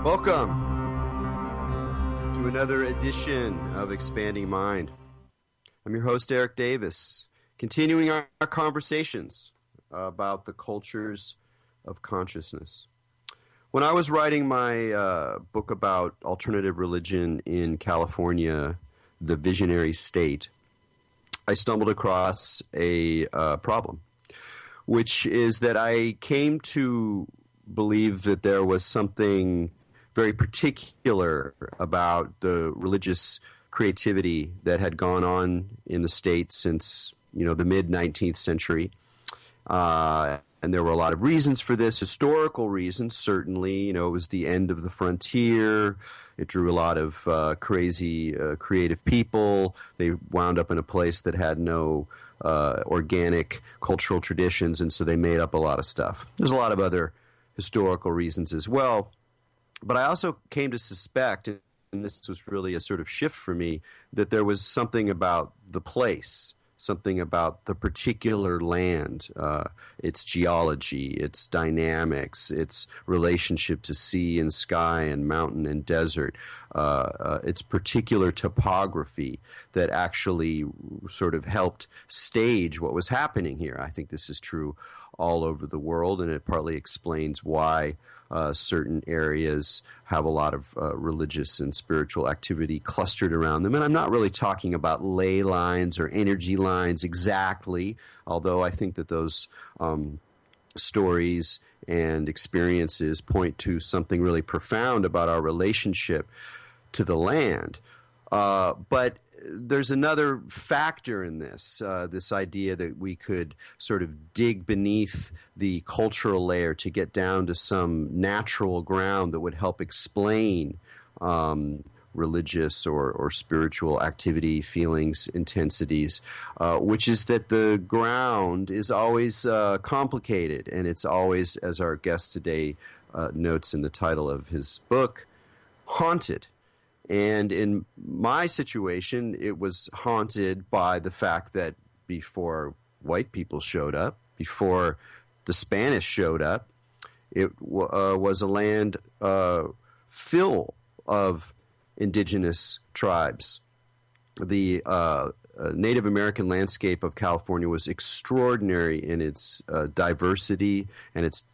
Welcome to another edition of Expanding Mind. I'm your host, Eric Davis, continuing our conversations about the cultures of consciousness. When I was writing my book about alternative religion in California, The Visionary State, I stumbled across a problem, which is that I came to believe that there was something very particular about the religious creativity that had gone on in the state since, the mid-19th century. And there were a lot of reasons for this, historical reasons, certainly. It was the end of the frontier. It drew a lot of crazy, creative people. They wound up in a place that had no organic cultural traditions, and so they made up a lot of stuff. There's a lot of other historical reasons as well. But I also came to suspect, and this was really a sort of shift for me, that there was something about the place, something about the particular land, its geology, its dynamics, its relationship to sea and sky and mountain and desert, its particular topography that actually sort of helped stage what was happening here. I think this is true all over the world, and it partly explains why certain areas have a lot of religious and spiritual activity clustered around them. And I'm not really talking about ley lines or energy lines exactly, although I think that those stories and experiences point to something really profound about our relationship to the land. But there's another factor in this, this idea that we could sort of dig beneath the cultural layer to get down to some natural ground that would help explain religious or spiritual activity, feelings, intensities, which is that the ground is always complicated, and it's always, as our guest today notes in the title of his book, haunted. And in my situation, it was haunted by the fact that before white people showed up, before the Spanish showed up, it was a land full of indigenous tribes. The Native American landscape of California was extraordinary in its diversity and its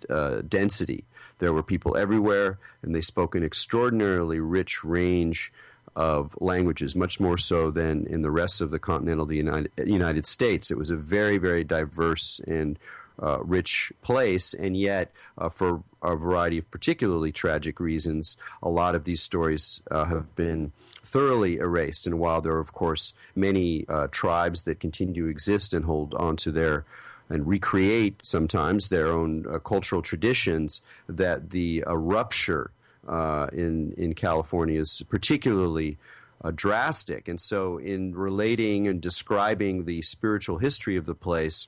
density. There were people everywhere, and they spoke an extraordinarily rich range of languages, much more so than in the rest of the continental United States. It was a very, very diverse and rich place, and yet, for a variety of particularly tragic reasons, a lot of these stories have been thoroughly erased. And while there are, of course, many tribes that continue to exist and hold on to their and recreate sometimes their own cultural traditions, that the rupture in California is particularly drastic. And so in relating and describing the spiritual history of the place,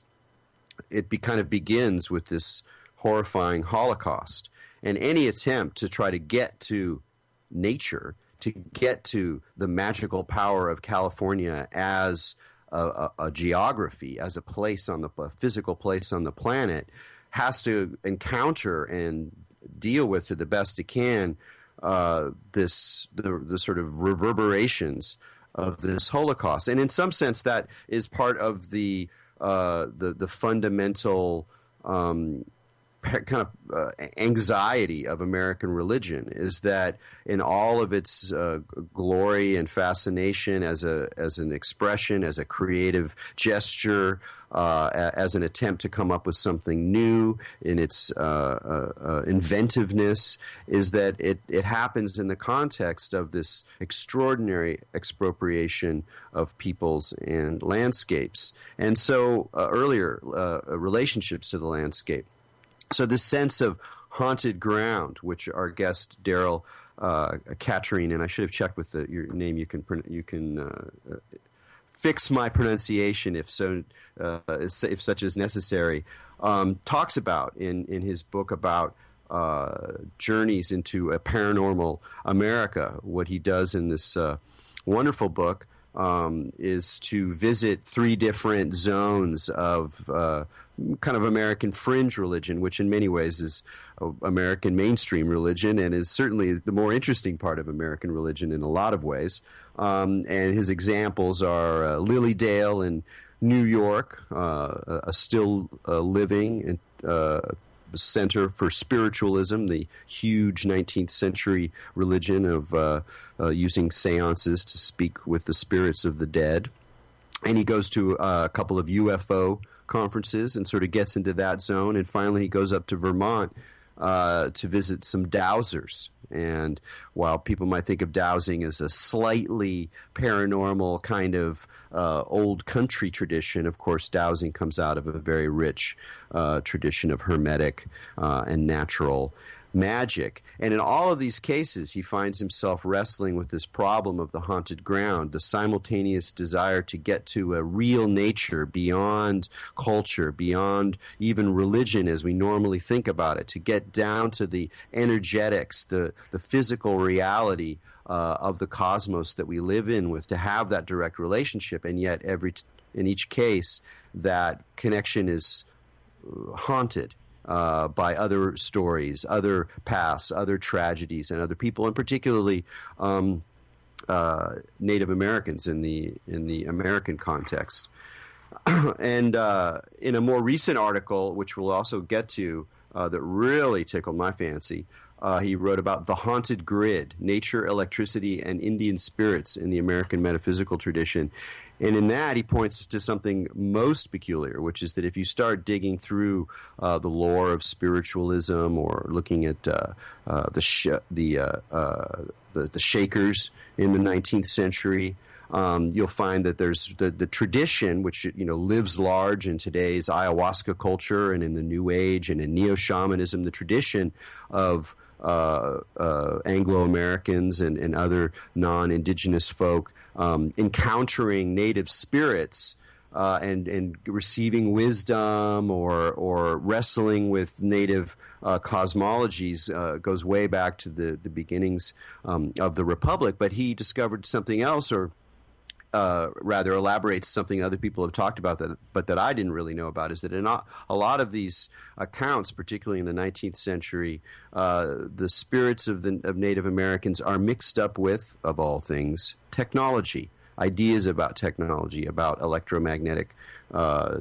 it kind of begins with this horrifying Holocaust. And any attempt to try to get to nature, to get to the magical power of California as a geography, as a place on a physical place on the planet, has to encounter and deal with, to the best it can, the sort of reverberations of this Holocaust. And in some sense, that is part of the fundamental kind of anxiety of American religion, is that in all of its glory and fascination as an expression, as a creative gesture, as an attempt to come up with something new in its inventiveness, is that it happens in the context of this extraordinary expropriation of peoples and landscapes. And so earlier, relationships to the landscape. So this sense of haunted ground, which our guest Darryl Caterine, and I should have checked with your name. You can fix my pronunciation if such is necessary. Talks about in his book about journeys into a paranormal America. What he does in this wonderful book is to visit 3 different zones of kind of American fringe religion, which in many ways is American mainstream religion and is certainly the more interesting part of American religion in a lot of ways. And his examples are Lilydale in New York, a still living center for spiritualism, the huge 19th century religion of using seances to speak with the spirits of the dead. And he goes to a couple of UFO conferences and sort of gets into that zone. And finally he goes up to Vermont to visit some dowsers. And while people might think of dowsing as a slightly paranormal kind of old country tradition, of course, dowsing comes out of a very rich tradition of hermetic and natural magic. And in all of these cases, he finds himself wrestling with this problem of the haunted ground, the simultaneous desire to get to a real nature beyond culture, beyond even religion as we normally think about it, to get down to the energetics, the physical reality of the cosmos that we live in, with to have that direct relationship. And yet in each case, that connection is haunted by other stories, other pasts, other tragedies, and other people, and particularly Native Americans in the American context. And in a more recent article, which we'll also get to, that really tickled my fancy, he wrote about the haunted grid, nature, electricity, and Indian spirits in the American metaphysical tradition. And in that, he points to something most peculiar, which is that if you start digging through the lore of spiritualism or looking at the Shakers in the 19th century, you'll find that there's the tradition, which lives large in today's ayahuasca culture and in the New Age and in neo-shamanism, the tradition of Anglo-Americans and other non-indigenous folk encountering native spirits and receiving wisdom or wrestling with native cosmologies goes way back to the beginnings of the Republic. But he discovered something else, or rather elaborates something other people have talked about, but that I didn't really know about, is that in a lot of these accounts, particularly in the 19th century, the spirits of Native Americans are mixed up with, of all things, technology, ideas about technology, about electromagnetic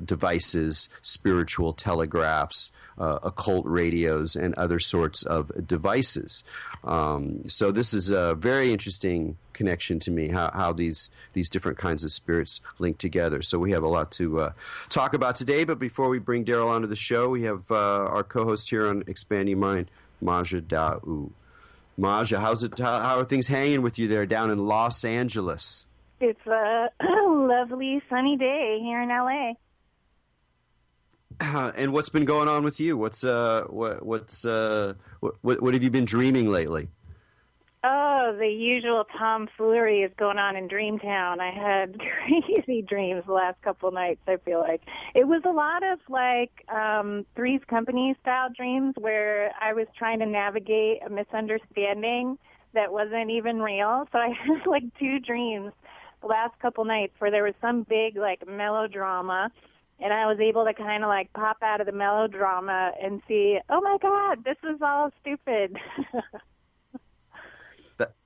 devices, spiritual telegraphs, occult radios, and other sorts of devices. So this is a very interesting connection to me, how these different kinds of spirits link together. So we have a lot to talk about today, but before we bring Darryl onto the show, we have our co-host here on Expanding Mind, Maja Da'u. Maja, how are things hanging with you there down in Los Angeles? It's a lovely sunny day here in LA. And what's been going on with you? What have you been dreaming lately? Oh, the usual tomfoolery is going on in Dreamtown. I had crazy dreams the last couple nights, I feel like. It was a lot of, Three's Company-style dreams where I was trying to navigate a misunderstanding that wasn't even real. So I had, 2 dreams the last couple nights where there was some big, melodrama, and I was able to kind of, pop out of the melodrama and see, oh, my God, this is all stupid.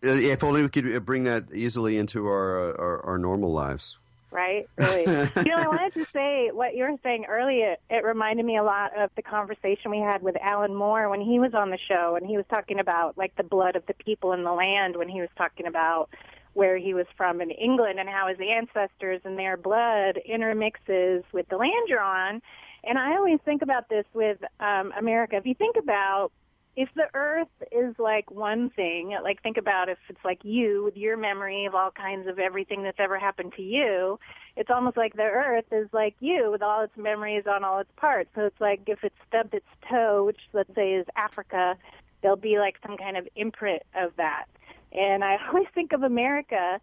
If only we could bring that easily into our normal lives. Right, really. I wanted to say what you were saying earlier. It reminded me a lot of the conversation we had with Alan Moore when he was on the show, and he was talking about, the blood of the people in the land, when he was talking about where he was from in England and how his ancestors and their blood intermixes with the land you're on. And I always think about this with America. If you think about, if the earth is one thing, think about if it's you with your memory of all kinds of everything that's ever happened to you, it's almost like the earth is you with all its memories on all its parts. So it's if it stubbed its toe, which let's say is Africa, there'll be some kind of imprint of that. And I always think of America,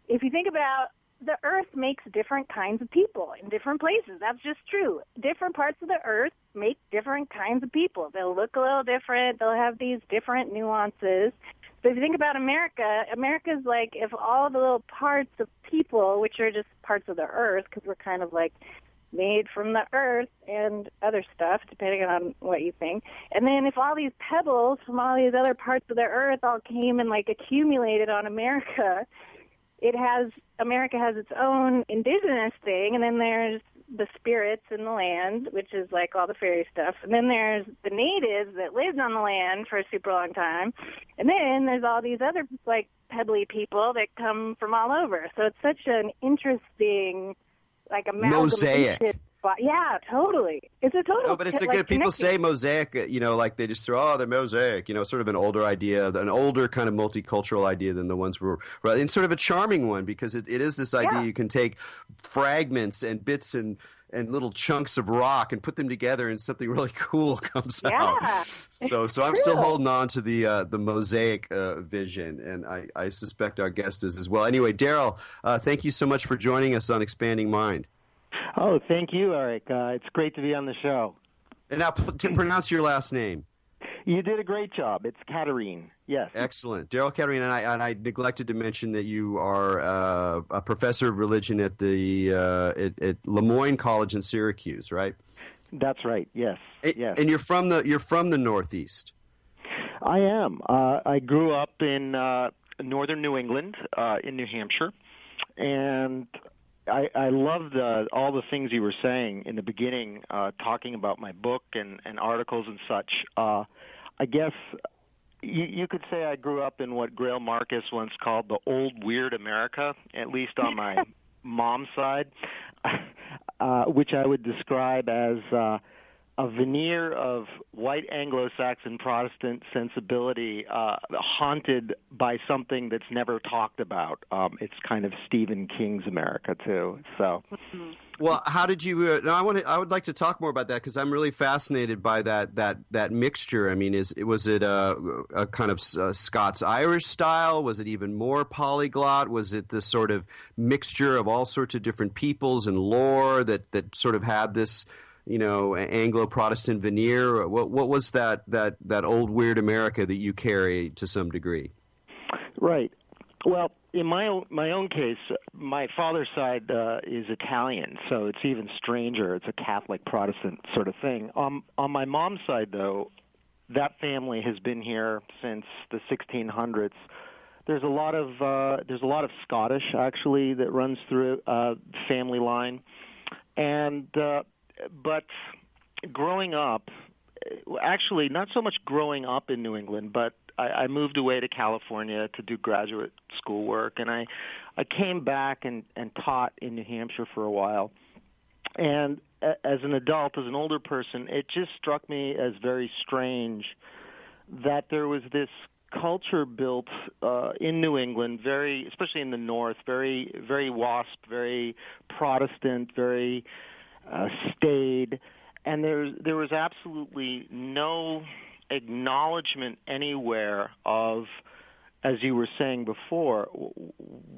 if you think about, the earth makes different kinds of people in different places. That's just true. Different parts of the earth make different kinds of people. They'll look a little different. They'll have these different nuances. But if you think about America, America's like if all the little parts of people, which are just parts of the earth, because we're kind of like made from the earth and other stuff, depending on what you think. And then if all these pebbles from all these other parts of the earth all came and like accumulated on America, America has its own indigenous thing, and then there's the spirits in the land, which is like all the fairy stuff. And then there's the natives that lived on the land for a super long time. And then there's all these other like pebbly people that come from all over. So it's such an interesting like amalgamation. Mosaic. Yeah, totally. It's a total. No, but it's a good. People say mosaic, like they just throw, the mosaic, sort of an older idea, an older kind of multicultural idea than the ones we're, and sort of a charming one because it is this idea you can take fragments and bits and little chunks of rock and put them together and something really cool comes out. So I'm still holding on to the mosaic vision, and I suspect our guest is as well. Anyway, Darryl, thank you so much for joining us on Expanding Mind. Oh, thank you, Erik. It's great to be on the show. And now, to pronounce your last name. You did a great job. It's Caterine. Yes. Excellent. Darryl Caterine, and I neglected to mention that you are a professor of religion at at Lemoyne College in Syracuse, right? That's right. Yes. Yes. And you're from the Northeast. I am. I grew up in northern New England, in New Hampshire, and I loved all the things you were saying in the beginning, talking about my book and articles and such. I guess you could say I grew up in what Grail Marcus once called the old weird America, at least on my mom's side, which I would describe as a veneer of white Anglo-Saxon Protestant sensibility haunted by something that's never talked about. It's kind of Stephen King's America, too. So, well, how did you I would like to talk more about that because I'm really fascinated by that mixture. I mean, was it a kind of Scots-Irish style? Was it even more polyglot? Was it this sort of mixture of all sorts of different peoples and lore that sort of had this Anglo-Protestant veneer? What was that old weird America that you carry to some degree? Right. Well, in my own case, my father's side is Italian, so it's even stranger. It's a Catholic Protestant sort of thing. On my mom's side, though, that family has been here since the 1600s. There's a lot of Scottish actually that runs through family line, and but growing up, actually not so much growing up in New England, but I moved away to California to do graduate school work, and I came back and taught in New Hampshire for a while. And as an adult, as an older person, it just struck me as very strange that there was this culture built in New England, especially in the North, very, very WASP, very Protestant, very staid, and there was absolutely no acknowledgement anywhere of, as you were saying before,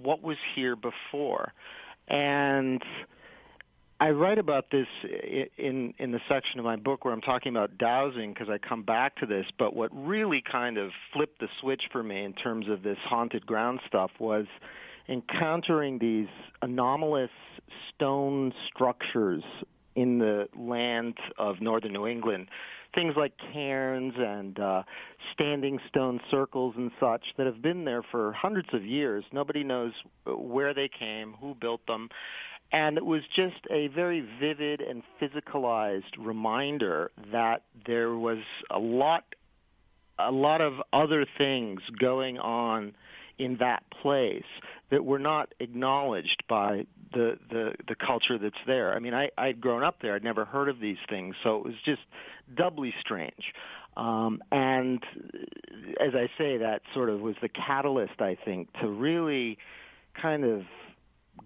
what was here before. And I write about this in the section of my book where I'm talking about dowsing because I come back to this, but what really kind of flipped the switch for me in terms of this haunted ground stuff was encountering these anomalous stone structures in the land of northern New England, things like cairns and standing stone circles and such that have been there for hundreds of years. Nobody knows where they came, who built them, and it was just a very vivid and physicalized reminder that there was a lot of other things going on in that place that were not acknowledged by the culture that's there. I mean, I'd grown up there. I'd never heard of these things, so it was just doubly strange. And as I say, that sort of was the catalyst, I think, to really kind of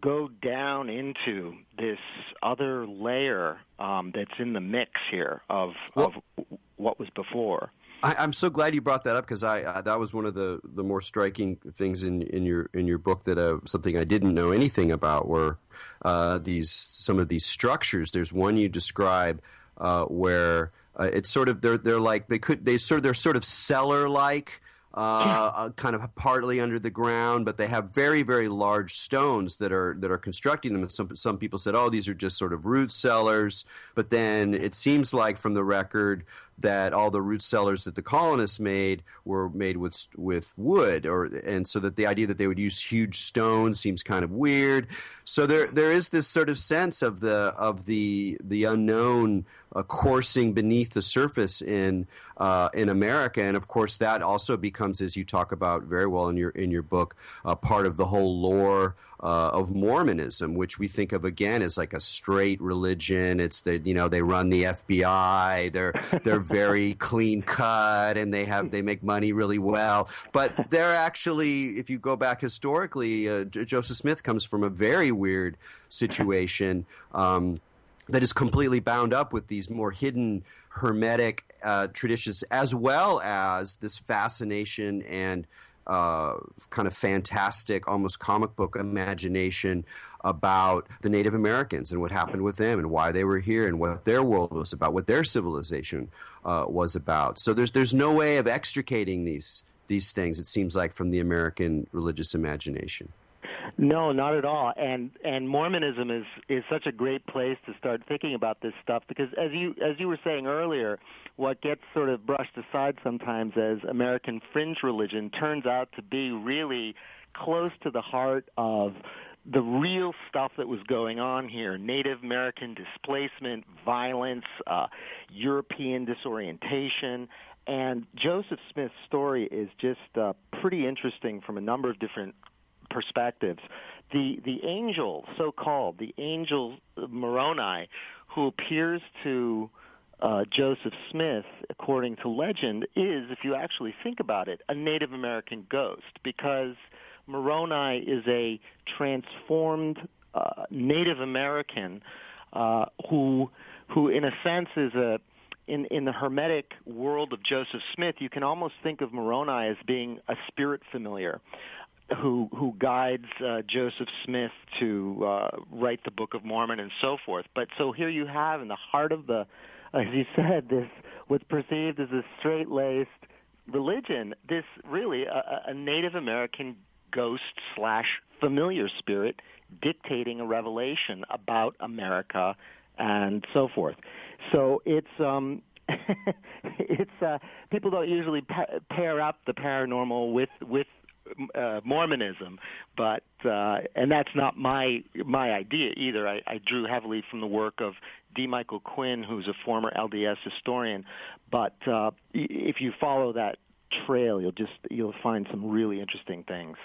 go down into this other layer that's in the mix here of what was before. I'm so glad you brought that up because that was one of the more striking things in your book that something I didn't know anything about were some of these structures. There's one you describe where it's sort of they're sort of cellar like. kind of partly under the ground, but they have very, very large stones that are constructing them. And some people said, oh, these are just sort of root cellars. But then it seems like from the record that all the root cellars that the colonists made were made with wood, and so that the idea that they would use huge stones seems kind of weird. So there is this sort of sense of the unknown coursing beneath the surface in America, and of course that also becomes, as you talk about very well in your book, part of the whole lore of Mormonism, which we think of again as like a straight religion. It's they run the FBI. They're very clean cut, and they make money really well. But they're actually, if you go back historically, Joseph Smith comes from a very weird situation that is completely bound up with these more hidden Hermetic traditions, as well as this fascination and kind of fantastic, almost comic book imagination about the Native Americans and what happened with them and why they were here and what their world was about, what their civilization was about. So there's no way of extricating these things, it seems like, from the American religious imagination. No, not at all. And Mormonism is such a great place to start thinking about this stuff, because as you were saying earlier, what gets sort of brushed aside sometimes as American fringe religion turns out to be really close to the heart of the real stuff that was going on here: Native American displacement, violence, European disorientation. And Joseph Smith's story is just pretty interesting from a number of different perspectives. The angel, so-called, the angel Moroni, who appears to Joseph Smith, according to legend, is, if you actually think about it, a Native American ghost, because Moroni is a transformed Native American who in a sense is in the Hermetic world of Joseph Smith, you can almost think of Moroni as being a spirit familiar who guides Joseph Smith to write the Book of Mormon and so forth. But so here you have, in the heart of the, as you said, this what's perceived as a straight-laced religion, this really a Native American ghost/familiar spirit dictating a revelation about America and so forth. So it's people don't usually pair up the paranormal with Mormonism, but and that's not my idea either. I drew heavily from the work of D. Michael Quinn, who's a former LDS historian. But if you follow that trail, you'll find some really interesting things.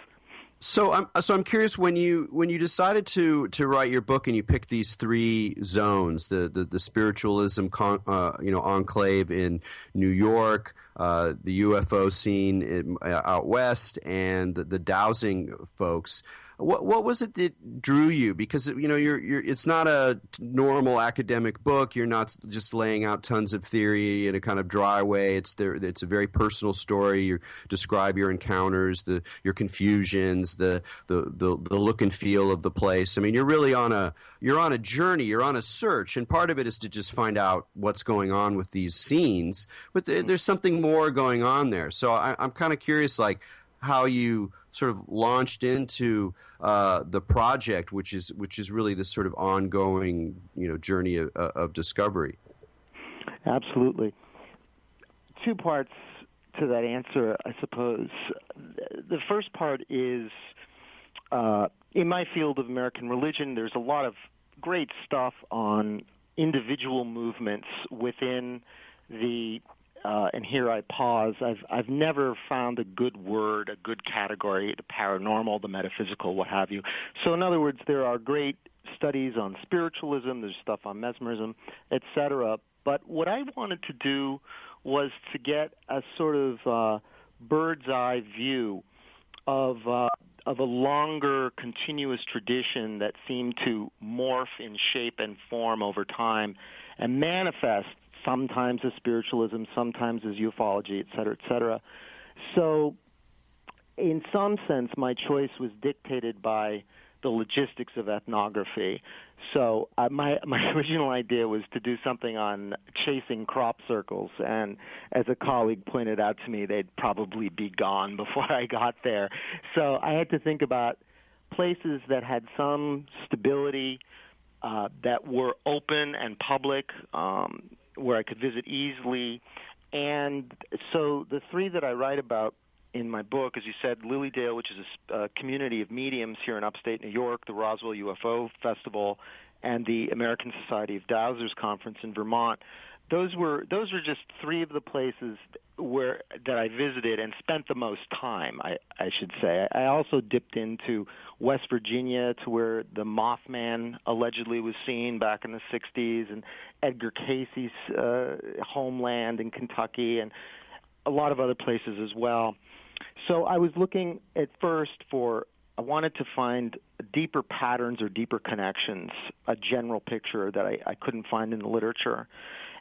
So I'm curious, when you decided to write your book and you picked these three zones, the spiritualism enclave in New York, the UFO scene out west, and the dowsing folks. What was it that drew you? Because it's not a normal academic book. You're not just laying out tons of theory in a kind of dry way. It's a very personal story. You describe your encounters, your confusions, the look and feel of the place. I mean, you're really on a journey. You're on a search, and part of it is to just find out what's going on with these scenes. But there's something more going on there. So I'm kind of curious, like, how you sort of launched into the project, which is really this sort of ongoing, journey of discovery. Absolutely. Two parts to that answer, I suppose. The first part is, in my field of American religion, there's a lot of great stuff on individual movements within the and here I pause. I've never found a good word, a good category, the paranormal, the metaphysical, what have you. So in other words, there are great studies on spiritualism, there's stuff on mesmerism, etc. But what I wanted to do was to get a sort of bird's eye view of a longer, continuous tradition that seemed to morph in shape and form over time and manifest sometimes as spiritualism, sometimes as ufology, et cetera, et cetera. So in some sense, my choice was dictated by the logistics of ethnography. So my original idea was to do something on chasing crop circles, and as a colleague pointed out to me, they'd probably be gone before I got there. So I had to think about places that had some stability, that were open and public, where I could visit easily. And so the three that I write about in my book, as you said, Lilydale, which is a community of mediums here in upstate New York, the Roswell UFO Festival, and the American Society of Dowsers Conference in Vermont. Those were just three of the places that I visited and spent the most time, I should say. I also dipped into West Virginia, to where the Mothman allegedly was seen back in the 60s, and Edgar Casey's homeland in Kentucky, and a lot of other places as well. So I was looking at first I wanted to find deeper patterns or deeper connections, a general picture that I couldn't find in the literature.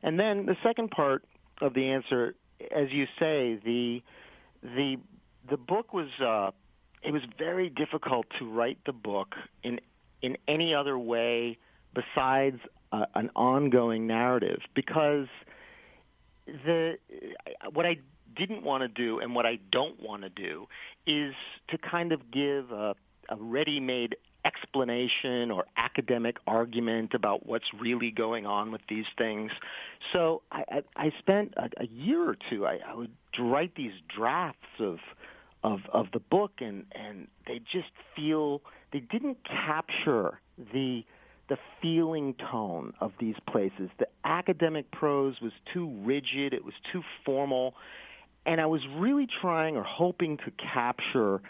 And then the second part of the answer, as you say, the book was it was very difficult to write the book in any other way besides an ongoing narrative, because what I didn't want to do and what I don't want to do is to kind of give a ready-made explanation or academic argument about what's really going on with these things. So I spent a year or two. I would write these drafts of the book, and they didn't capture the feeling tone of these places. The academic prose was too rigid. It was too formal. And I was really trying or hoping to capture,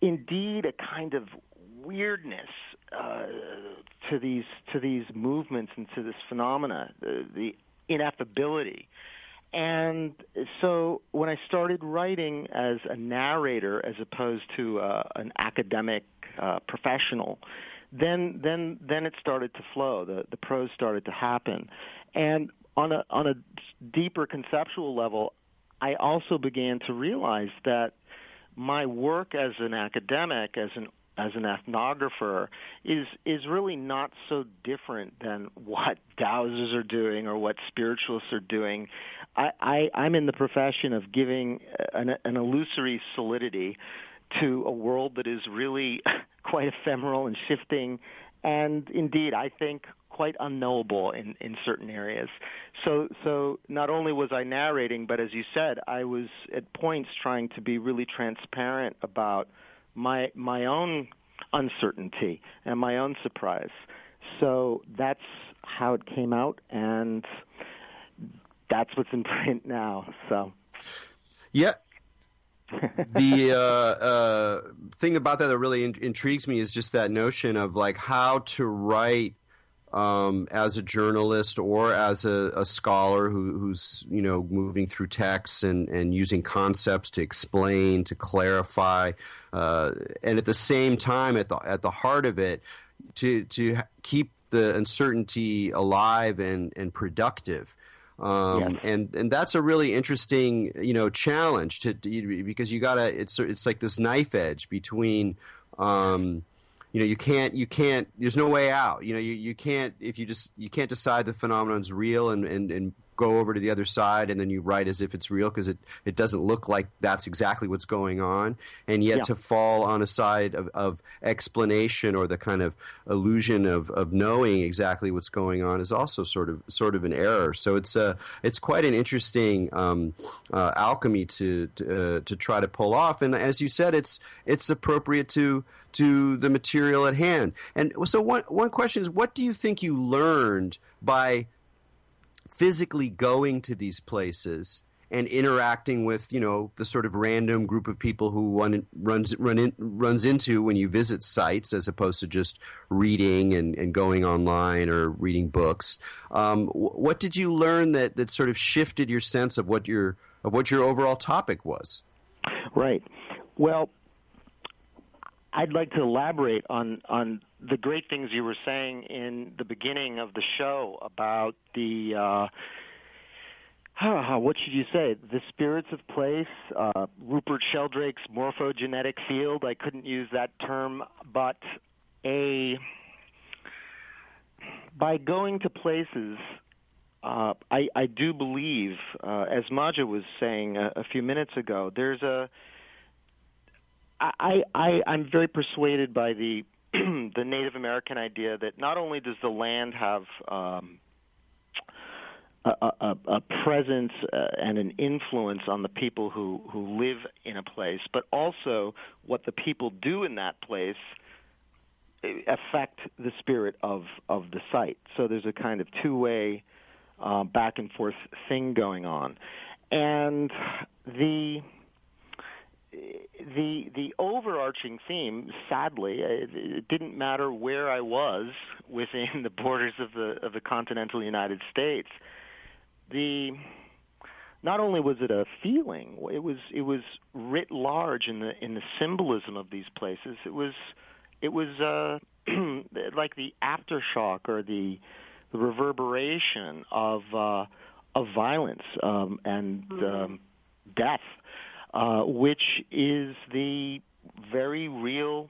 indeed, a kind of weirdness to these movements and to this phenomena, the ineffability. And so when I started writing as a narrator as opposed to an academic professional, then it started to flow. The prose started to happen. And on a deeper conceptual level, I also began to realize that my work as an academic, as an ethnographer, is really not so different than what dowsers are doing or what spiritualists are doing. I'm in the profession of giving an illusory solidity to a world that is really quite ephemeral and shifting, and indeed, I think, quite unknowable in certain areas. So not only was I narrating, but as you said, I was at points trying to be really transparent about my own uncertainty and my own surprise. So that's how it came out, and that's what's in print now. So, yeah. The thing about that really intrigues me is just that notion of like how to write as a journalist or as a scholar who's moving through texts and using concepts to explain, to clarify, and at the same time at the heart of it to keep the uncertainty alive and productive. Yes. And that's a really interesting challenge because you gotta it's like this knife edge between you can't there's no way out. You can't you can't decide the phenomenon's real and go over to the other side and then you write as if it's real because it doesn't look like that's exactly what's going on, and yet to fall on a side of explanation or the kind of illusion of knowing exactly what's going on is also sort of an error. So it's quite an interesting alchemy to try to pull off, and as you said, it's appropriate to the material at hand. And so one question is, what do you think you learned by physically going to these places and interacting with, the sort of random group of people who one runs into when you visit sites, as opposed to just reading and going online or reading books? What did you learn that sort of shifted your sense of what your overall topic was? Right. Well, I'd like to elaborate on the great things you were saying in the beginning of the show about the what should you say? The spirits of place, Rupert Sheldrake's morphogenetic field. I couldn't use that term, but by going to places, I do believe, as Maja was saying a few minutes ago, I'm very persuaded by the the Native American idea that not only does the land have a presence and an influence on the people who live in a place, but also what the people do in that place affect the spirit of the site. So there's a kind of two-way back and forth thing going on. And the overarching theme, sadly, it didn't matter where I was within the borders of the continental United States. Not only was it a feeling, it was writ large in the symbolism of these places. It was like the aftershock or the reverberation of violence and death, which is the very real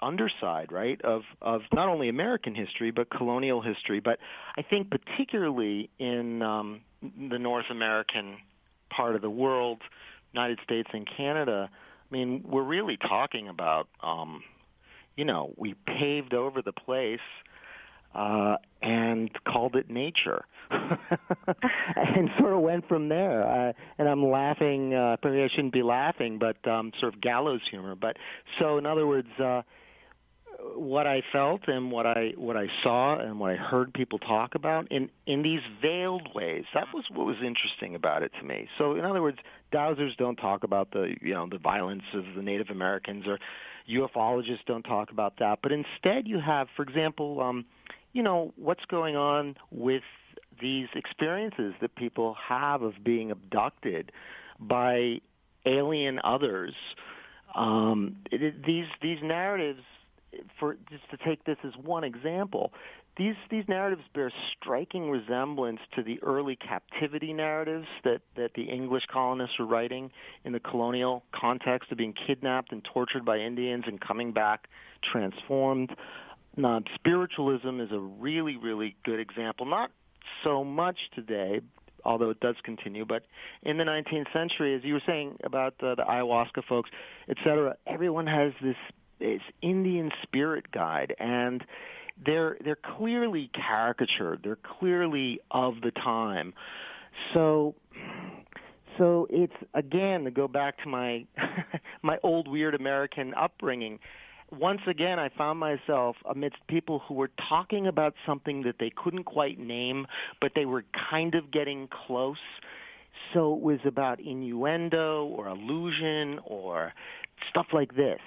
underside, right, of not only American history but colonial history. But I think particularly in the North American part of the world, United States and Canada, I mean, we're really talking about, we paved over the place and called it nature, and sort of went from there. And I'm laughing. Probably I shouldn't be laughing, but sort of gallows humor. But so, in other words, what I felt and what I saw and what I heard people talk about in these veiled ways, that was what was interesting about it to me. So, in other words, dowsers don't talk about the violence of the Native Americans, or ufologists don't talk about that. But instead, you have, for example, what's going on with these experiences that people have of being abducted by alien others. These narratives, for just to take this as one example, these narratives bear striking resemblance to the early captivity narratives that the English colonists were writing in the colonial context of being kidnapped and tortured by Indians and coming back transformed. Spiritualism is a really, really good example. Not so much today, although it does continue, but in the 19th century, as you were saying about the ayahuasca folks, et cetera, everyone has this Indian spirit guide, and they're clearly caricatured. They're clearly of the time. So it's, again, to go back to my my old weird American upbringing, once again I found myself amidst people who were talking about something that they couldn't quite name, but they were kind of getting close. So it was about innuendo or allusion or stuff like this.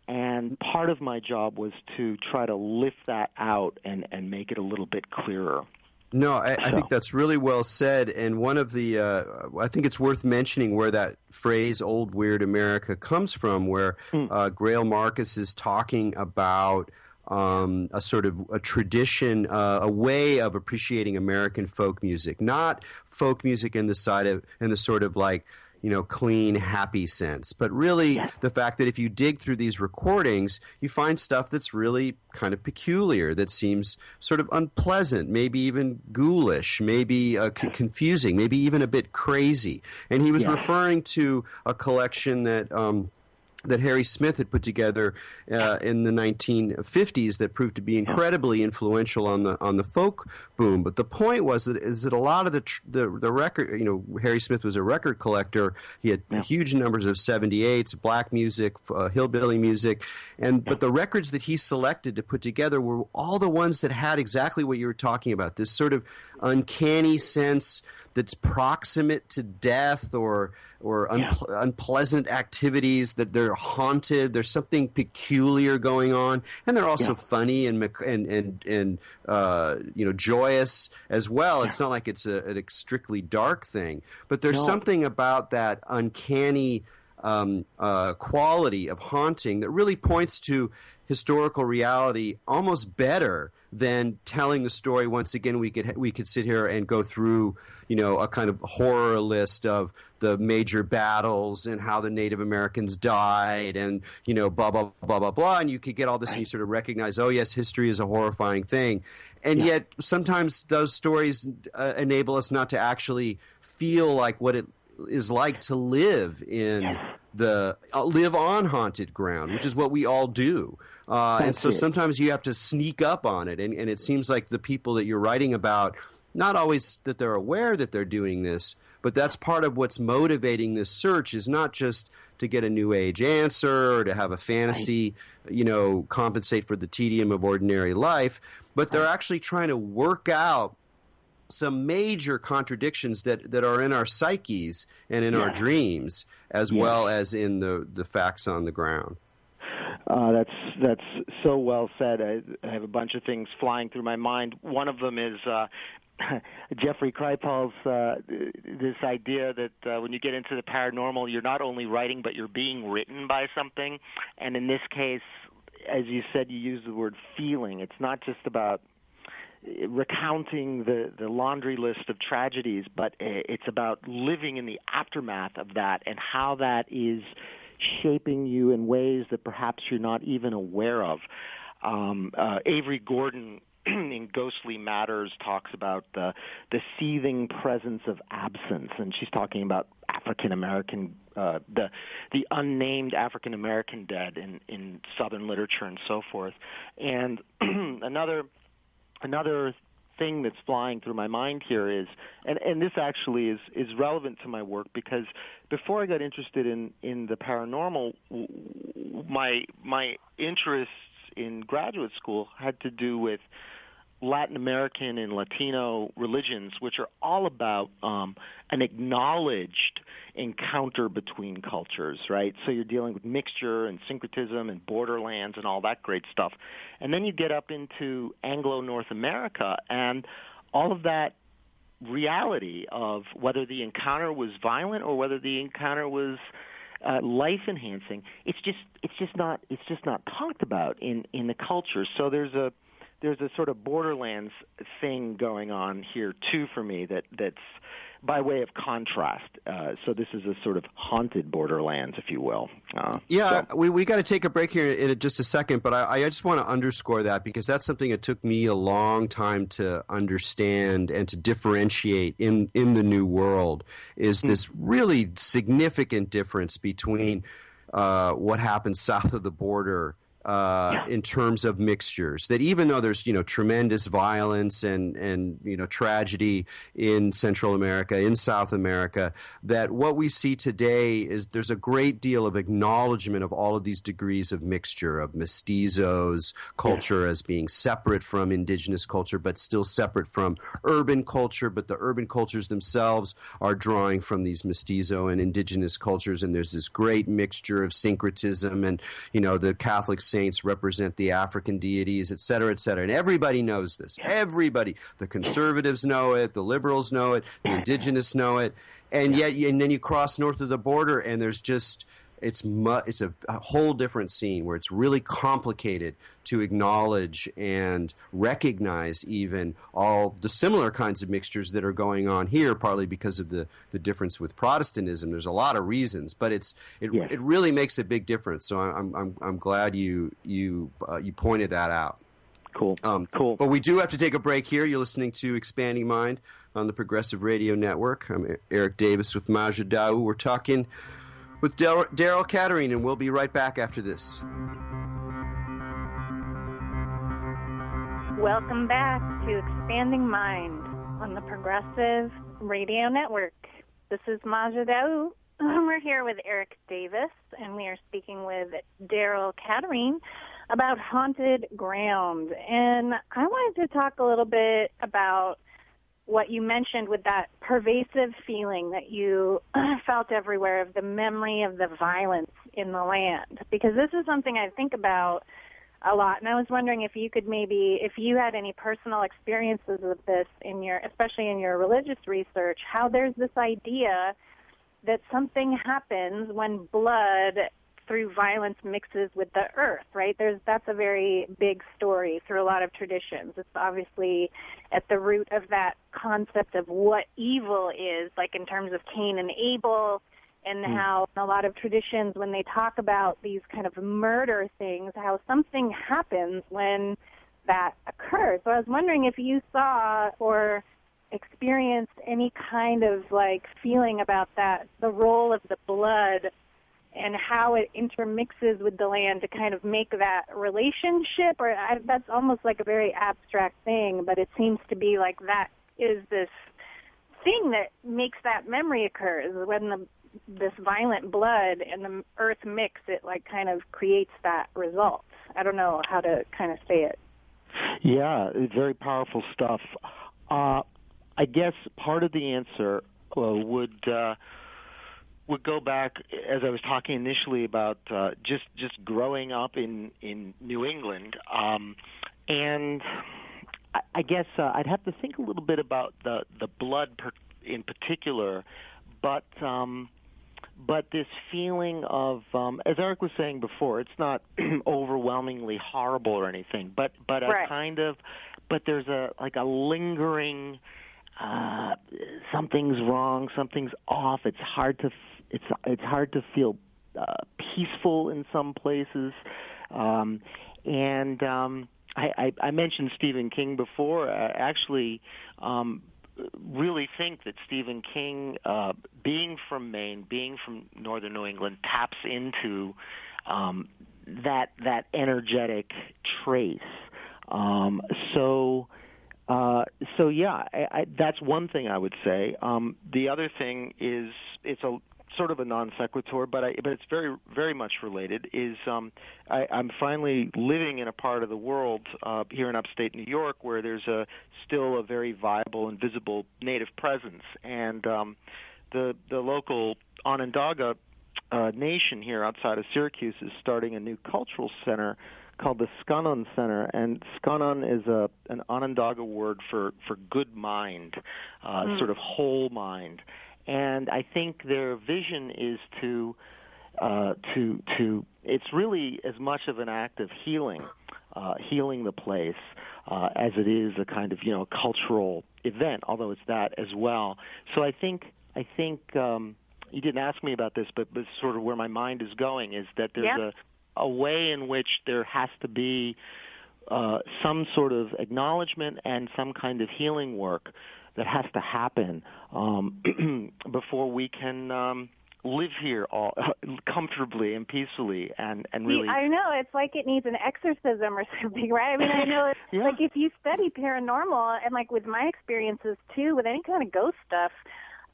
And part of my job was to try to lift that out and make it a little bit clearer. No, I think that's really well said. And one of the, I think it's worth mentioning where that phrase, Old Weird America, comes from, where Grail Marcus is talking about a sort of a tradition, a way of appreciating American folk music, not folk music in the sort of like, clean, happy sense. But really, the fact that if you dig through these recordings, you find stuff that's really kind of peculiar, that seems sort of unpleasant, maybe even ghoulish, maybe confusing, maybe even a bit crazy. And he was referring to a collection that Harry Smith had put together in the 1950s that proved to be incredibly influential on the folk boom. But the point was that a lot of the record, Harry Smith was a record collector. He had huge numbers of 78s, black music, hillbilly music, but the records that he selected to put together were all the ones that had exactly what you were talking about, this sort of uncanny sense that's proximate to death or unpleasant activities, that they're haunted. There's something peculiar going on, and they're also funny and joyous as well. It's not like it's a strictly dark thing, but there's something about that uncanny quality of haunting that really points to historical reality almost better than telling the story. Once again, we could sit here and go through, a kind of horror list of the major battles and how the Native Americans died and, blah, blah, blah, blah, blah. And you could get all this and you sort of recognize, oh, yes, history is a horrifying thing. And yet sometimes those stories enable us not to actually feel like what it is like to live in live on haunted ground, which is what we all do. And so sometimes you have to sneak up on it. And it seems like the people that you're writing about, not always that they're aware that they're doing this, but that's part of what's motivating this search, is not just to get a new age answer or to have a fantasy, compensate for the tedium of ordinary life, but they're actually trying to work out some major contradictions that are in our psyches and in our dreams, as well as in the facts on the ground. That's so well said. I have a bunch of things flying through my mind. One of them is Jeffrey Kripal's this idea that when you get into the paranormal, you're not only writing, but you're being written by something. And in this case, as you said, you use the word feeling. It's not just about recounting the laundry list of tragedies, but it's about living in the aftermath of that and how that is shaping you in ways that perhaps you're not even aware of. Avery Gordon in Ghostly Matters talks about the seething presence of absence, and she's talking about African American, the unnamed African American dead in Southern literature and so forth. And another thing that's flying through my mind here is, and this actually is relevant to my work, because before I got interested in the paranormal, my interests in graduate school had to do with Latin American and Latino religions, which are all about an acknowledged encounter between cultures, right? So you're dealing with mixture and syncretism and borderlands and all that great stuff. And then you get up into Anglo-North America, and all of that reality of whether the encounter was violent or whether the encounter was life enhancing, it's just not talked about in the culture. So there's a sort of borderlands thing going on here too for me that's by way of contrast. So this is a sort of haunted borderlands, if you will. We got to take a break here in just a second, but I just want to underscore that, because that's something that took me a long time to understand and to differentiate in the New World, is this really significant difference between what happens south of the border in terms of mixtures. That even though there's tremendous violence and tragedy in Central America, in South America, that what we see today is there's a great deal of acknowledgement of all of these degrees of mixture, of mestizos culture as being separate from indigenous culture, but still separate from urban culture. But the urban cultures themselves are drawing from these mestizo and indigenous cultures, and there's this great mixture of syncretism, and the Catholic saints represent the African deities, et cetera, et cetera. And everybody knows this. Everybody. The conservatives know it. The liberals know it. The indigenous know it. And yet, and then you cross north of the border, and there's just it's a whole different scene where it's really complicated to acknowledge and recognize even all the similar kinds of mixtures that are going on here, partly because of the difference with Protestantism. There's a lot of reasons, but it really makes a big difference. So I'm glad you pointed that out. Cool. Cool. But we do have to take a break here. You're listening to Expanding Mind on the Progressive Radio Network. I'm Erik Davis with Maja Daou. We're talking with Darryl Caterine, and we'll be right back after this. Welcome back to Expanding Mind on the Progressive Radio Network. This is Maja Daou. We're here with Erik Davis, and we are speaking with Darryl Caterine about haunted ground. And I wanted to talk a little bit about what you mentioned with that pervasive feeling that you felt everywhere of the memory of the violence in the land. Because this is something I think about a lot, and I was wondering if you could if you had any personal experiences of this especially in your religious research, how there's this idea that something happens when blood through violence mixes with the earth, right? That's a very big story through a lot of traditions. It's obviously at the root of that concept of what evil is, like in terms of Cain and Abel, and how in a lot of traditions when they talk about these kind of murder things, how something happens when that occurs. So I was wondering if you saw or experienced any kind of like feeling about that, the role of the blood and how it intermixes with the land to kind of make that relationship, or that's almost like a very abstract thing, but it seems to be like that is this thing that makes that memory occur, is when this violent blood and the earth mix, it like kind of creates that result. I don't know how to kind of say it. Yeah, very powerful stuff. I guess part of the answer would go back, as I was talking initially about just growing up in New England, and I guess I'd have to think a little bit about the blood in particular, but this feeling of, as Erik was saying before, it's not overwhelmingly horrible or anything, but right. a kind of, but there's a lingering. Something's wrong, something's off. It's hard to feel peaceful in some places, and I mentioned Stephen King before. I actually really think that Stephen King, being from Maine, being from northern New England, taps into that energetic trace. So yeah, that's one thing I would say. The other thing is, it's a sort of a non sequitur, but it's very, very much related. Is I'm finally living in a part of the world here in upstate New York where there's still a very viable and visible native presence, and the local Onondaga nation here outside of Syracuse is starting a new cultural center called the Skannon Center, and Skannon is an Onondaga word for good mind, sort of whole mind. And I think their vision is to it's really as much of an act of healing the place as it is a kind of cultural event, although it's that as well. So I think you didn't ask me about this, but sort of where my mind is going is that there's a way in which there has to be some sort of acknowledgement and some kind of healing work that has to happen before we can live here all comfortably and peacefully and really. I know, it's like it needs an exorcism or something, right? I mean, I know it's like if you study paranormal, and like with my experiences too, with any kind of ghost stuff,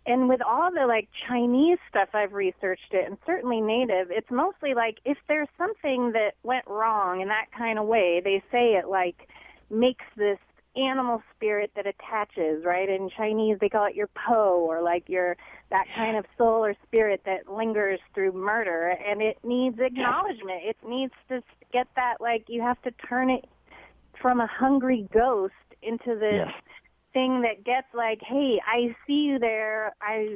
and with all the like Chinese stuff I've researched it, and certainly native, it's mostly like if there's something that went wrong in that kind of way, they say it like makes this animal spirit that attaches, right? In Chinese they call it your po, or like that kind of soul or spirit that lingers through murder, and it needs acknowledgement. It needs to get that, like, you have to turn it from a hungry ghost into this thing that gets like, hey, I see you there,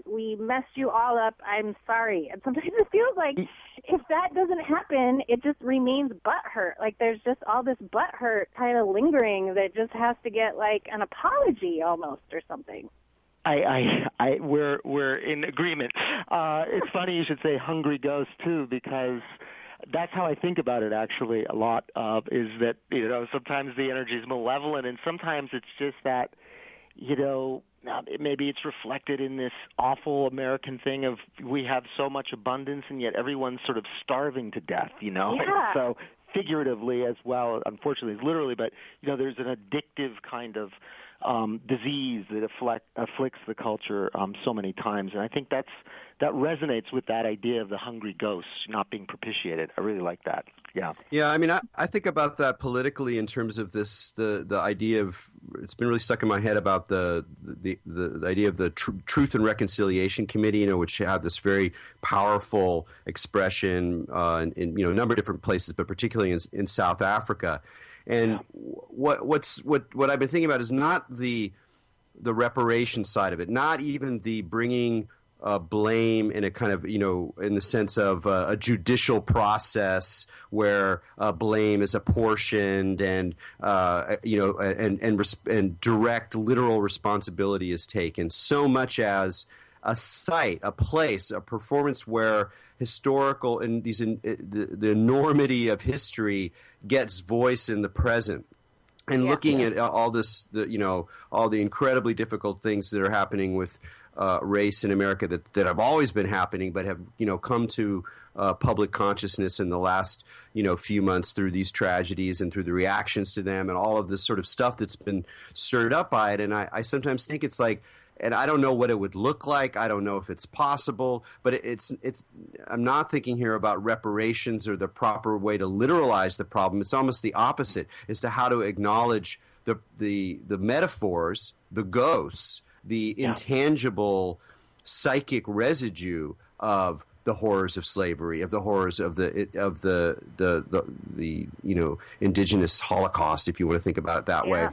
we messed you all up, I'm sorry. And sometimes it feels like if that doesn't happen, it just remains butthurt. Like there's just all this butthurt kind of lingering that just has to get like an apology almost or something. We're in agreement. It's funny you should say hungry ghost too, because that's how I think about it actually a lot, is that, sometimes the energy is malevolent, and sometimes it's just that, maybe it's reflected in this awful American thing of we have so much abundance and yet everyone's sort of starving to death, Yeah. So figuratively as well, unfortunately, it's literally, but, there's an addictive kind of disease that afflicts the culture so many times. And I think that resonates with that idea of the hungry ghosts not being propitiated. I really like that. Yeah. Yeah, I mean, I think about that politically in terms of this, the idea of, it's been really stuck in my head about the idea of the Truth and Reconciliation Committee, which had this very powerful expression in a number of different places, but particularly in South Africa. And what I've been thinking about is not the reparation side of it, not even the bringing blame in a kind of, in the sense of a judicial process where blame is apportioned and, and direct literal responsibility is taken, so much as a site, a place, a performance where historical and the enormity of history gets voice in the present. And looking at all this, all the incredibly difficult things that are happening with race in America that have always been happening, but have come to public consciousness in the last few months through these tragedies and through the reactions to them and all of this sort of stuff that's been stirred up by it. And I sometimes think it's like, and I don't know what it would look like. I don't know if it's possible, but it's. I'm not thinking here about reparations or the proper way to literalize the problem. It's almost the opposite, as to how to acknowledge the metaphors, the ghosts, the intangible psychic residue of the horrors of slavery, of the horrors of the indigenous Holocaust, if you want to think about it that way.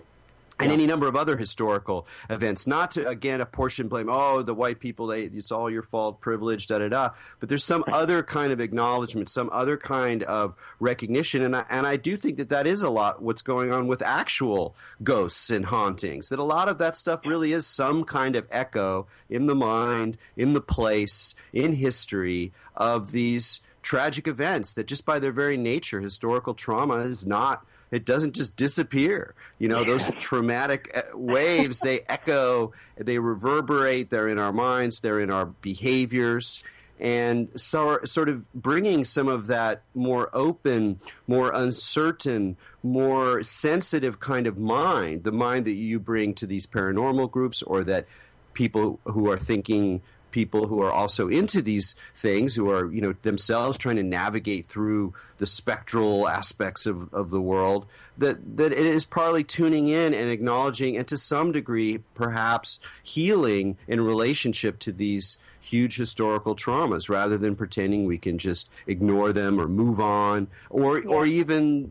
And any number of other historical events, not to, again, apportion blame, the white people, it's all your fault, privilege, da-da-da. But there's some other kind of acknowledgement, some other kind of recognition. And I do think that is a lot what's going on with actual ghosts and hauntings, that a lot of that stuff really is some kind of echo in the mind, in the place, in history of these tragic events that just by their very nature, historical trauma is not... It doesn't just disappear. Those traumatic waves, they echo, they reverberate, they're in our minds, they're in our behaviors. And so sort of bringing some of that more open, more uncertain, more sensitive kind of mind, the mind that you bring to these paranormal groups, or that people who are thinking, people who are also into these things, who are, themselves trying to navigate through the spectral aspects of the world, that it is partly tuning in and acknowledging, and to some degree, perhaps healing in relationship to these huge historical traumas, rather than pretending we can just ignore them or move on, or even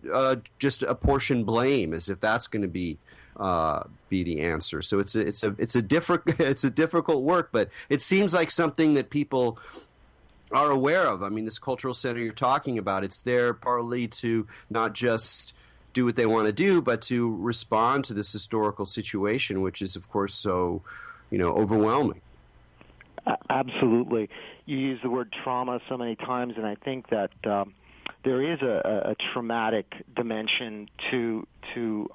just apportion blame as if that's going to be the answer. So it's a difficult work, but it seems like something that people are aware of. I mean, this cultural center you're talking about, it's there partly to not just do what they want to do, but to respond to this historical situation, which is, of course, so overwhelming. Absolutely. You use the word trauma so many times, and I think that there is a traumatic dimension to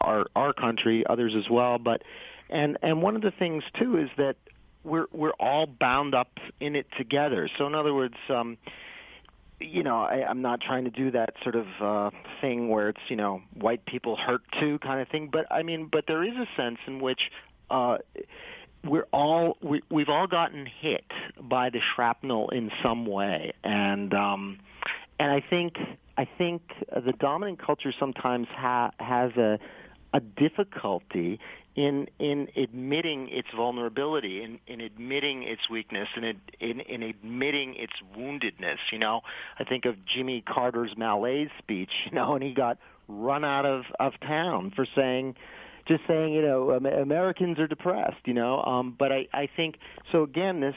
our country, others as well. But and one of the things too is that we're all bound up in it together. So in other words, I'm not trying to do that sort of thing where it's white people hurt too kind of thing. But but there is a sense in which we've all gotten hit by the shrapnel in some way, and I think the dominant culture sometimes has a difficulty in admitting its vulnerability, in admitting its weakness, and in admitting its woundedness. I think of Jimmy Carter's malaise speech, and he got run out of town for saying Americans are depressed, But I think so. Again,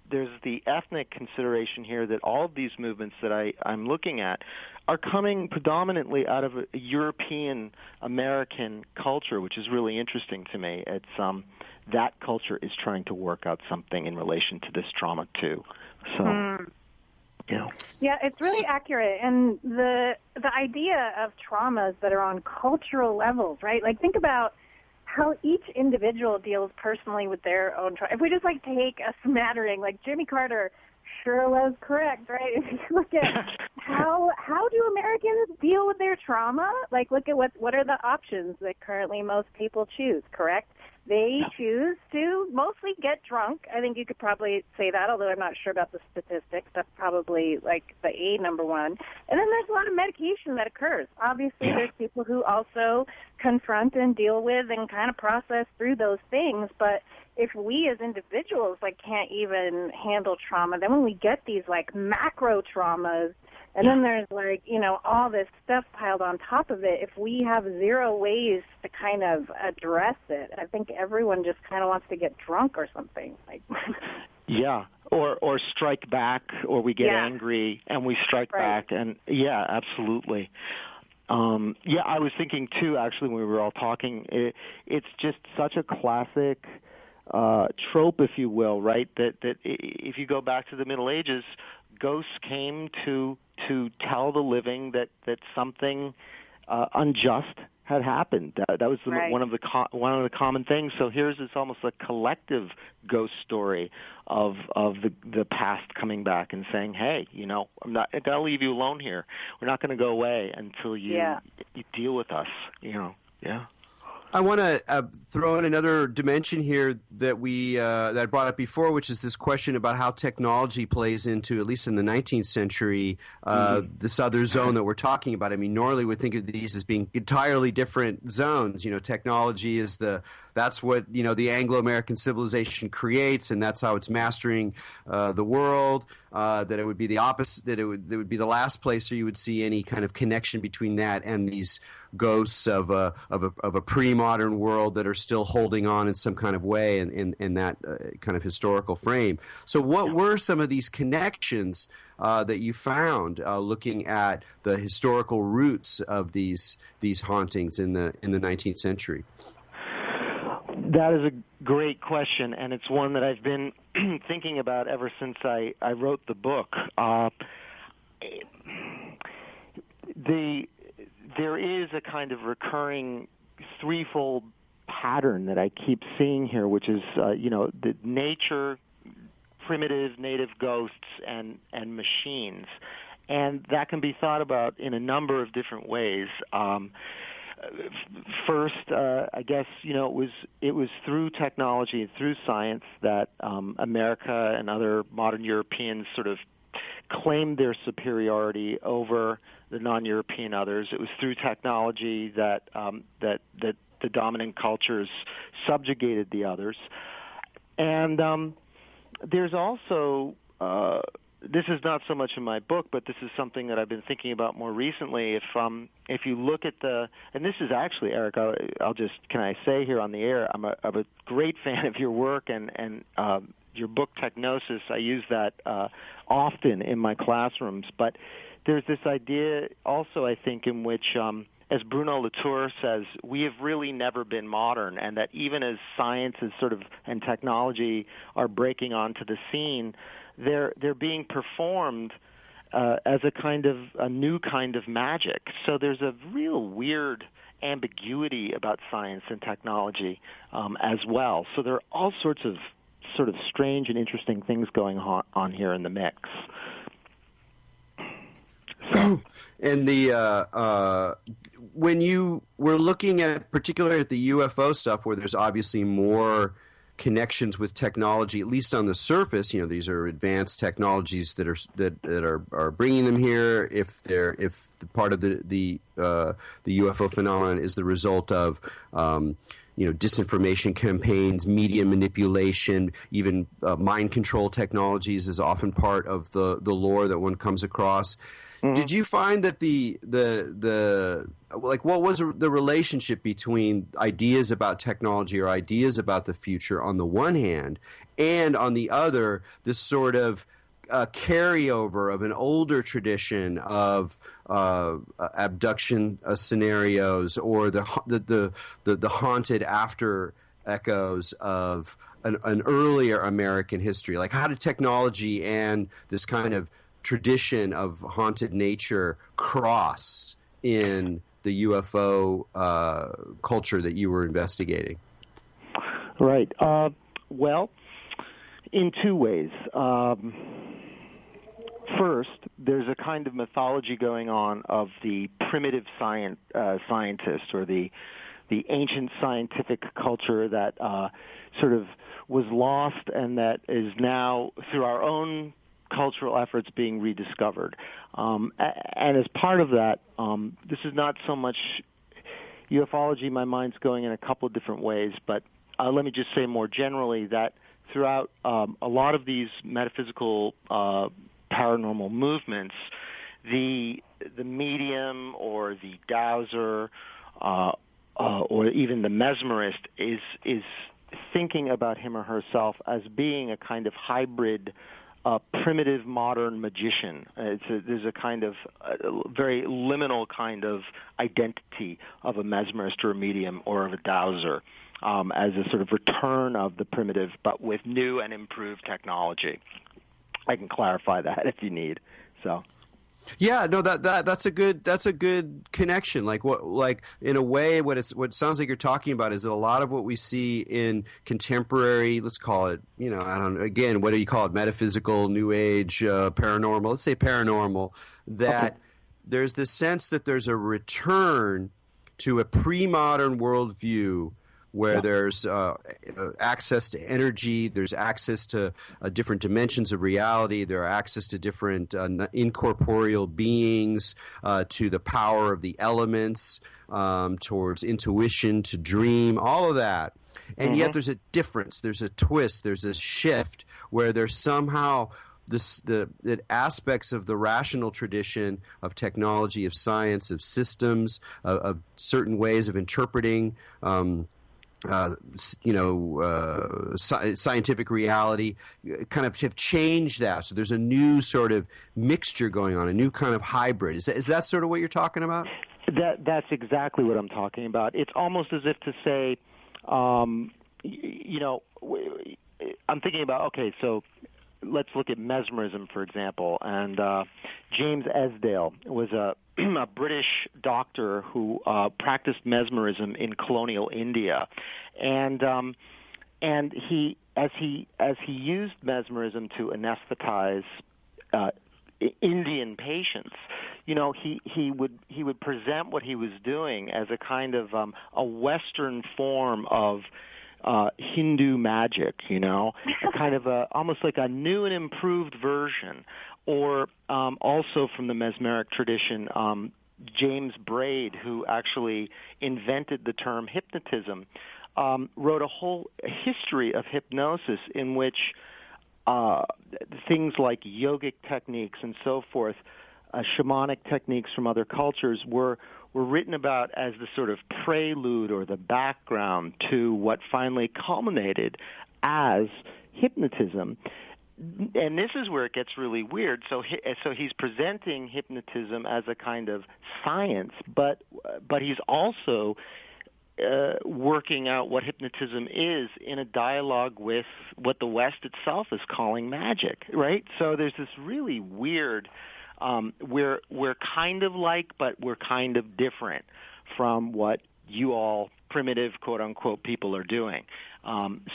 there's the ethnic consideration here, that all of these movements that I'm looking at are coming predominantly out of a European American culture, which is really interesting to me. It's that culture is trying to work out something in relation to this trauma too. So, Yeah, it's really accurate. And the idea of traumas that are on cultural levels, right? Like, think about how each individual deals personally with their own trauma. If we just take a smattering, like Jimmy Carter sure was correct, right? If you look at how do Americans deal with their trauma? Look at what are the options that currently most people choose, correct? They choose to mostly get drunk. I think you could probably say that, although I'm not sure about the statistics. That's probably the number one. And then there's a lot of medication that occurs. Obviously, there's people who also confront and deal with and kind of process through those things. But if we as individuals can't even handle trauma, then when we get these macro traumas, and then there's all this stuff piled on top of it, if we have zero ways to kind of address it, I think everyone just kind of wants to get drunk or something. Yeah, or strike back, or we get angry and we strike back, and absolutely. I was thinking too, actually, when we were all talking, it's just such a classic trope, if you will, right? That if you go back to the Middle Ages, ghosts came to tell the living that something unjust had happened. That was one of the common things. So here's this almost a collective ghost story of the past coming back and saying, hey, I'm not going to leave you alone here. We're not going to go away until you deal with us. Yeah. I want to throw in another dimension here that that I brought up before, which is this question about how technology plays into, at least in the 19th century, this other zone that we're talking about. I mean, normally we think of these as being entirely different zones. Technology is that's what the Anglo-American civilization creates, and that's how it's mastering the world. That it would be the opposite. That it would be the last place where you would see any kind of connection between that and these ghosts of a pre-modern world that are still holding on in some kind of way in that kind of historical frame. So, what were some of these connections that you found looking at the historical roots of these hauntings in the 19th century? That is a great question, and it's one that I've been thinking about ever since I wrote the book. There is a kind of recurring threefold pattern that I keep seeing here, which is, the nature, primitive native ghosts, and machines. And that can be thought about in a number of different ways. First, I guess, it was through technology and through science that America and other modern Europeans sort of claimed their superiority over the non-European others. It was through technology that the dominant cultures subjugated the others. And there's also this is not so much in my book, but this is something that I've been thinking about more recently. If you look at and this is actually, Erik, can I say here on the air, I'm a great fan of your work and your book Technosis. I use that often in my classrooms, but there's this idea also, I think, in which, as Bruno Latour says, we have really never been modern, and that even as science is and technology are breaking onto the scene, they're being performed as a new kind of magic. So there's a real weird ambiguity about science and technology as well. So there are all sorts of strange and interesting things going on here in the mix. And when you were looking at, particularly at the UFO stuff, where there's obviously more connections with technology, at least on the surface, these are advanced technologies that are bringing them here. If part of the UFO phenomenon is the result of disinformation campaigns, media manipulation, even mind control technologies is often part of the lore that one comes across. Mm-hmm. Did you find that what was the relationship between ideas about technology or ideas about the future on the one hand, and on the other, this sort of carryover of an older tradition of abduction scenarios, or the haunted after echoes of an earlier American history? Like, how did technology and this kind of tradition of haunted nature cross in the UFO culture that you were investigating? Right. Well, in two ways. First, there's a kind of mythology going on of the primitive scientist, or the ancient scientific culture that was lost, and that is now, through our own cultural efforts, being rediscovered. And as part of that, this is not so much ufology. My mind's going in a couple of different ways, but let me just say more generally that throughout a lot of these metaphysical paranormal movements, the medium or the dowser or even the mesmerist is thinking about him or herself as being a kind of hybrid primitive modern magician. There's a kind of very liminal kind of identity of a mesmerist or a medium or of a dowser as a sort of return of the primitive, but with new and improved technology. I can clarify that if you need. So. Yeah, no, that's a good connection. Like in a way, what it sounds like you're talking about is that a lot of what we see in contemporary, let's call it, I don't know, again, what do you call it, metaphysical, new age, paranormal? Let's say paranormal. That there's this sense that there's a return to a pre-modern worldview where there's access to energy, there's access to different dimensions of reality, there are access to different incorporeal beings, to the power of the elements, towards intuition, to dream, all of that. And yet there's a difference, there's a twist, there's a shift where there's somehow the aspects of the rational tradition of technology, of science, of systems, of certain ways of interpreting scientific reality kind of have changed that. So there's a new sort of mixture going on, a new kind of hybrid. Is that sort of what you're talking about? That's exactly what I'm talking about. It's almost as if to say, I'm thinking about, okay, so let's look at mesmerism, for example. And James Esdale was a British doctor who practiced mesmerism in colonial India, and he used mesmerism to anesthetize Indian patients. He would present what he was doing as a kind of a Western form of Hindu magic, a kind of almost like a new and improved version. Or also from the mesmeric tradition, James Braid, who actually invented the term hypnotism, wrote a whole history of hypnosis in which things like yogic techniques and so forth, shamanic techniques from other cultures were written about as the sort of prelude or the background to what finally culminated as hypnotism. And this is where it gets really weird. So he's presenting hypnotism as a kind of science, but he's also working out what hypnotism is in a dialogue with what the West itself is calling magic, right? So there's this really weird, we're kind of like, but we're kind of different from what you all primitive, quote-unquote, people are doing.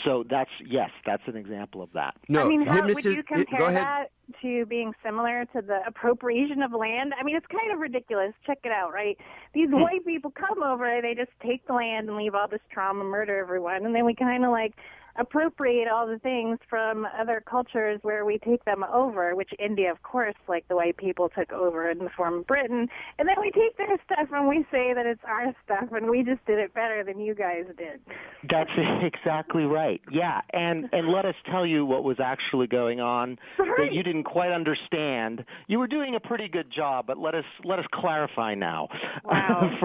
So that's an example of that. No, I mean, would you compare that to being similar to the appropriation of land? I mean, it's kind of ridiculous. Check it out, right? These white people come over, they just take the land and leave all this trauma, murder everyone, and then we kind of like appropriate all the things from other cultures where we take them over, which India, of course, like the white people took over in the form of Britain, and then we take their stuff and we say that it's our stuff and we just did it better than you guys did. That's exactly right. Yeah, and let us tell you what was actually going on that you didn't quite understand. You were doing a pretty good job, but let us clarify now. Wow.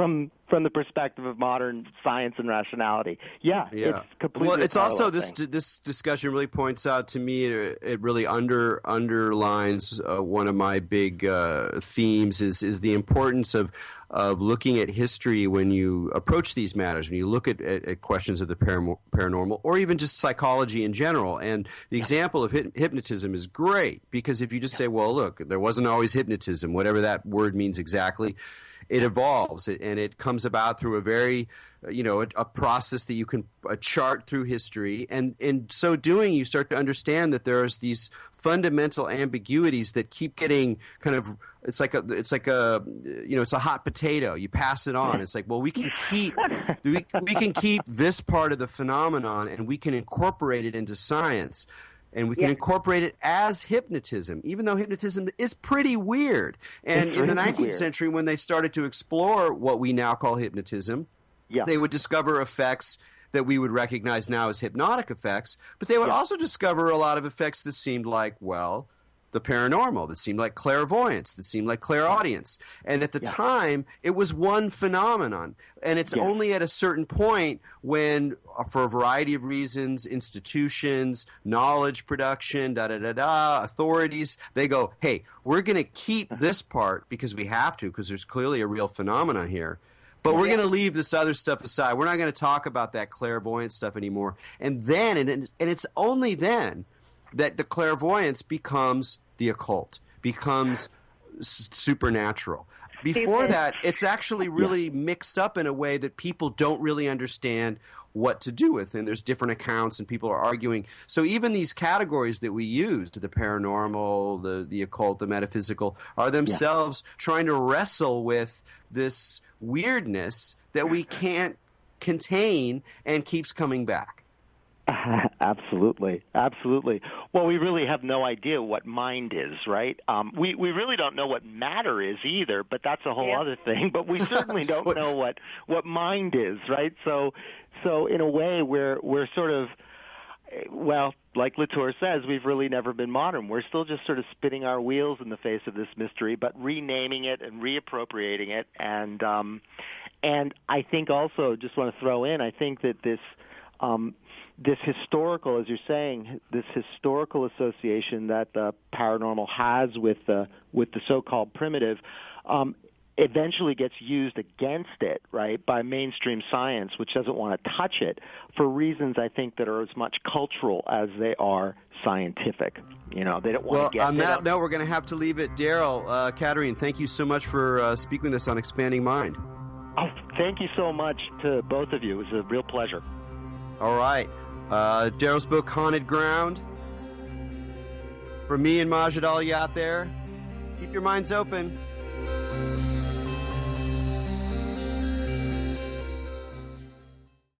from the perspective of modern science and rationality. Yeah. It's completely. Well, it's also this discussion really points out to me. It really underlines one of my big themes is the importance of looking at history when you approach these matters, when you look at questions of the paranormal, or even just psychology in general. And the example of hypnotism is great, because if you just say, well, look, there wasn't always hypnotism, whatever that word means exactly, it evolves, and it comes about through a very, a process that you can chart through history. And in so doing, you start to understand that there's these fundamental ambiguities that keep getting kind of, it's like a hot potato. You pass it on. It's like, well, we can keep this part of the phenomenon, and we can incorporate it into science. And we can incorporate it as hypnotism, even though hypnotism is pretty weird. And in the 19th century, when they started to explore what we now call hypnotism, they would discover effects that we would recognize now as hypnotic effects, but they would also discover a lot of effects that seemed like, well, the paranormal, that seemed like clairvoyance, that seemed like clairaudience. And at the time, it was one phenomenon. And it's only at a certain point when, for a variety of reasons, institutions, knowledge production, authorities, they go, hey, we're going to keep this part because we have to, because there's clearly a real phenomenon here. But we're going to leave this other stuff aside. We're not going to talk about that clairvoyant stuff anymore. And then, and it's only then, that the clairvoyance becomes the occult, becomes supernatural. Before that, it's actually really mixed up in a way that people don't really understand what to do with. And there's different accounts and people are arguing. So even these categories that we use, the paranormal, the occult, the metaphysical, are themselves trying to wrestle with this weirdness that we can't contain and keeps coming back. Absolutely. Well, we really have no idea what mind is, right? We really don't know what matter is either, but that's a whole other thing. But we certainly don't know what mind is, right? So in a way, we're sort of, well, like Latour says, we've really never been modern. We're still just sort of spinning our wheels in the face of this mystery, but renaming it and reappropriating it. And I think also, just want to throw in, I think that this historical, as you're saying, this historical association that the paranormal has with the so-called primitive, eventually gets used against it, right, by mainstream science, which doesn't want to touch it for reasons I think that are as much cultural as they are scientific. They don't want to get. Well, on that note, we're going to have to leave it. Darryl Caterine, thank you so much for speaking with us on Expanding Mind. Oh, thank you so much to both of you. It was a real pleasure. All right. Darryl's book, Haunted Ground. For me and Majid, all you out there, keep your minds open.